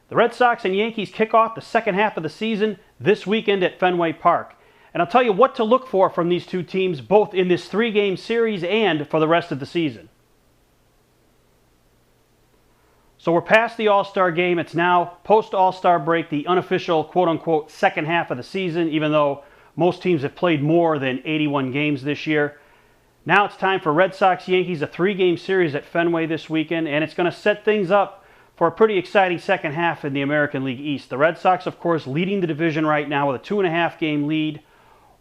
The Red Sox and Yankees kick off the second half of the season this weekend at Fenway Park. And I'll tell you what to look for from these two teams, both in this three-game series and for the rest of the season. So we're past the All-Star game. It's now post-All-Star break, the unofficial quote-unquote second half of the season, even though most teams have played more than 81 games this year. Now it's time for Red Sox-Yankees, a three-game series at Fenway this weekend, and it's going to set things up for a pretty exciting second half in the American League East. The Red Sox, of course, leading the division right now with a 2.5-game lead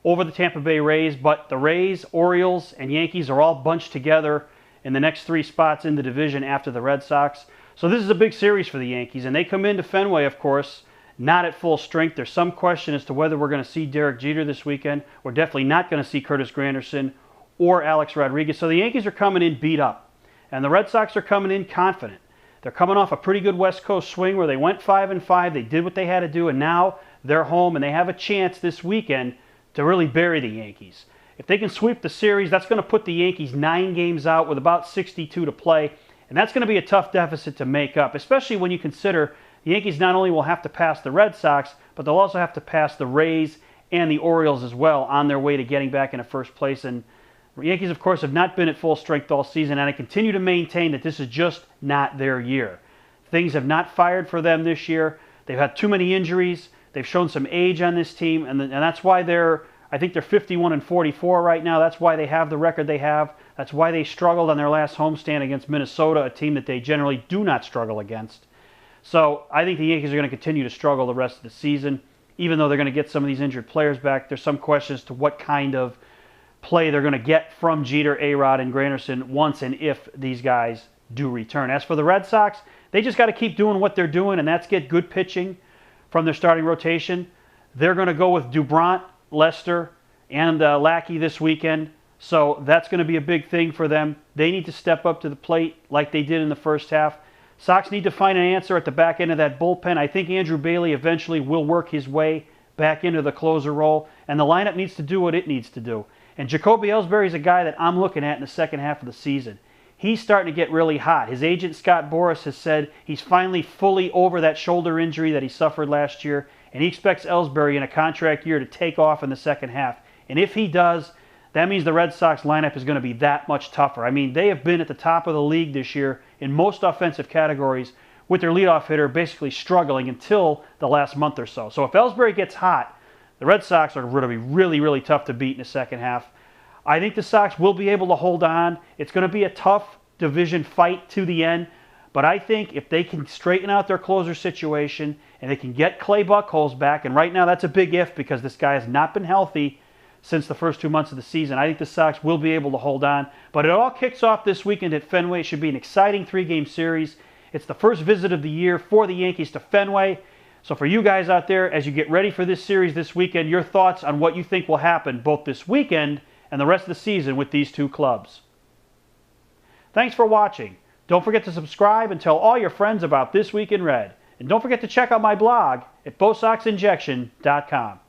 over the Tampa Bay Rays, but the Rays, Orioles, and Yankees are all bunched together in the next three spots in the division after the Red Sox. So this is a big series for the Yankees, and they come into Fenway, of course, not at full strength. There's some question as to whether we're going to see Derek Jeter this weekend. We're definitely not going to see Curtis Granderson or Alex Rodriguez. So the Yankees are coming in beat up, and the Red Sox are coming in confident. They're coming off a pretty good West Coast swing where they went 5-5. They did what they had to do, and now they're home, and they have a chance this weekend to really bury the Yankees. If they can sweep the series, that's going to put the Yankees 9 games out with about 62 to play, and that's going to be a tough deficit to make up, especially when you consider the Yankees not only will have to pass the Red Sox, but they'll also have to pass the Rays and the Orioles as well on their way to getting back into first place. And the Yankees, of course, have not been at full strength all season, and I continue to maintain that this is just not their year. Things have not fired for them this year. They've had too many injuries. They've shown some age on this team, and that's why I think they're 51-44 right now. That's why they have the record they have. That's why they struggled on their last homestand against Minnesota, a team that they generally do not struggle against. So I think the Yankees are going to continue to struggle the rest of the season, even though they're going to get some of these injured players back. There's some questions to what kind of play they're going to get from Jeter, A-Rod, and Granderson once and if these guys do return. As for the Red Sox, they just got to keep doing what they're doing, and that's get good pitching from their starting rotation. They're going to go with Dubront, Lester, and Lackey this weekend, so that's going to be a big thing for them. They need to step up to the plate like they did in the first half. Sox need to find an answer at the back end of that bullpen. I think Andrew Bailey eventually will work his way back into the closer role, and the lineup needs to do what it needs to do. And Jacoby Ellsbury is a guy that I'm looking at in the second half of the season. He's starting to get really hot. His agent, Scott Boras, has said he's finally fully over that shoulder injury that he suffered last year, and he expects Ellsbury in a contract year to take off in the second half. And if he does, that means the Red Sox lineup is going to be that much tougher. I mean, they have been at the top of the league this year in most offensive categories with their leadoff hitter basically struggling until the last month or so. So if Ellsbury gets hot, the Red Sox are going to be really, really tough to beat in the second half. I think the Sox will be able to hold on. It's going to be a tough division fight to the end, but I think if they can straighten out their closer situation and they can get Clay Buchholz back, and right now that's a big if because this guy has not been healthy since the first 2 months of the season, I think the Sox will be able to hold on. But it all kicks off this weekend at Fenway. It should be an exciting three-game series. It's the first visit of the year for the Yankees to Fenway. So for you guys out there, as you get ready for this series this weekend, your thoughts on what you think will happen both this weekend and the rest of the season with these two clubs. Thanks for watching. Don't forget to subscribe and tell all your friends about This Week in Red. And don't forget to check out my blog at BoSoxInjection.com.